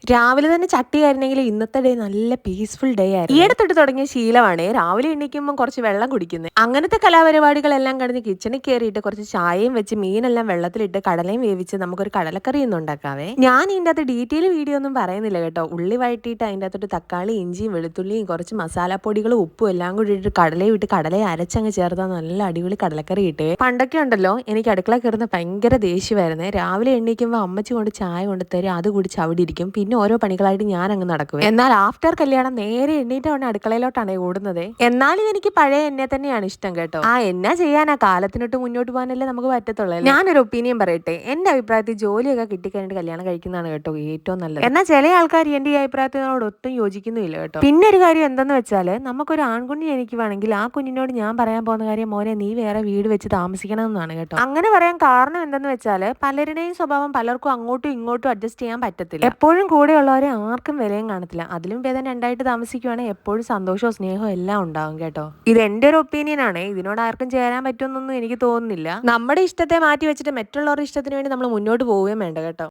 രാവിലെ തന്നെ ചട്ടി ആയിരുന്നെങ്കിൽ ഇന്നത്തെ ഡേ നല്ല പീസ്ഫുൾ ഡേ ആയിരുന്നു. ഈയിടത്തൊട്ട് തുടങ്ങിയ ശീലമാണ് രാവിലെ എണീക്കുമ്പോൾ കുറച്ച് വെള്ളം കുടിക്കുന്നത്. അങ്ങനത്തെ കലാപരിപാടികളെല്ലാം കഴിഞ്ഞ് കിച്ചണിൽ കയറിയിട്ട് കുറച്ച് ചായയും വെച്ച് മീനെല്ലാം വെള്ളത്തിലിട്ട് കടലയും വേവിച്ച് നമുക്കൊരു കടലക്കറി ഒന്നും ഉണ്ടാക്കാവേ. ഞാൻ ഇതിൻ്റെ അകത്ത് ഡീറ്റെയിൽ വീഡിയോ ഒന്നും പറയുന്നില്ല കേട്ടോ. ഉള്ളി വഴറ്റിയിട്ട് അതിൻ്റെ അകത്തോട്ട് തക്കാളി, ഇഞ്ചിയും വെളുത്തുള്ളിയും കുറച്ച് മസാലപ്പൊടികളും ഉപ്പും എല്ലാം കൂടി ഇട്ട് കടലയും ഇട്ട് കടലയെ അരച്ചങ്ങ് ചേർത്താൽ നല്ല അടിപൊളി കടലക്കറി കിട്ടുവേ. പണ്ടൊക്കെ ഉണ്ടല്ലോ, എനിക്ക് അടുക്കള കയറുന്ന ഭയങ്കര ദേഷ്യമായിരുന്നേ. രാവിലെ എണീക്കുമ്പോൾ അമ്മച്ചി കൊണ്ട് ചായ കൊണ്ട് തരും, അത് കുടിച്ച് അവിടെ ഇരിക്കും. പിന്നെ ഓരോ പണികളായിട്ട് ഞാൻ അങ്ങ് നടക്കും. എന്നാൽ ആഫ്റ്റർ കല്യാണം നേരെ എണ്ണീറ്റാണ് അടുക്കളയിലോട്ടാണ് ഓടുന്നത്. എന്നാലും എനിക്ക് പഴയ എന്നെ തന്നെയാണ് ഇഷ്ടം കേട്ടോ. എന്നാ ചെയ്യാനാ, കാലത്തിനൊട്ട് മുന്നോട്ട് പോകാനല്ലേ നമുക്ക് പറ്റത്തുള്ളൂ. ഞാനൊരു ഒപ്പീനിയൻ പറയട്ടെ, എന്റെ അഭിപ്രായത്തിൽ ജോലിയൊക്കെ കിട്ടിക്കഴിഞ്ഞിട്ട് കല്യാണം കഴിക്കുന്നതാണ് കേട്ടോ ഏറ്റവും നല്ലത്. എന്നാൽ ചില ആൾക്കാർ എന്റെ ഈ അഭിപ്രായത്തിനോട് ഒട്ടും യോജിക്കുന്നില്ല കേട്ടോ. പിന്നെ ഒരു കാര്യം എന്തെന്ന് വെച്ചാൽ, നമുക്കൊരു ആൺകുഞ്ഞ് ജനിക്കുവാണെങ്കിൽ ആ കുഞ്ഞിനോട് ഞാൻ പറയാൻ പോകുന്ന കാര്യം, മോനെ നീ വേറെ വീട് വെച്ച് താമസിക്കണം എന്നാണ് കേട്ടോ. അങ്ങനെ പറയാൻ കാരണം എന്തെന്ന് വെച്ചാൽ, പലരുടെയും സ്വഭാവം പലർക്കും അങ്ങോട്ടും ഇങ്ങോട്ടും അഡ്ജസ്റ്റ് ചെയ്യാൻ പറ്റത്തില്ല. എപ്പോഴും കൂടെയുള്ളവരെ ആർക്കും വിലയും കാണത്തില്ല. അതിലും ഭേദം രണ്ടായിട്ട് താമസിക്കുവാണെങ്കിൽ എപ്പോഴും സന്തോഷവും സ്നേഹവും എല്ലാം ഉണ്ടാവും കേട്ടോ. ഇത് എന്റെ ഒരു ഒപ്പീനിയൻ ആണ്. ഇതിനോട് ആർക്കും ചേരാൻ പറ്റുമെന്നൊന്നും എനിക്ക് തോന്നുന്നില്ല. നമ്മുടെ ഇഷ്ടത്തെ മാറ്റി വെച്ചിട്ട് മറ്റുള്ളവരുടെ ഇഷ്ടത്തിന് വേണ്ടി നമ്മൾ മുന്നോട്ട് പോവുകയും വേണ്ട കേട്ടോ.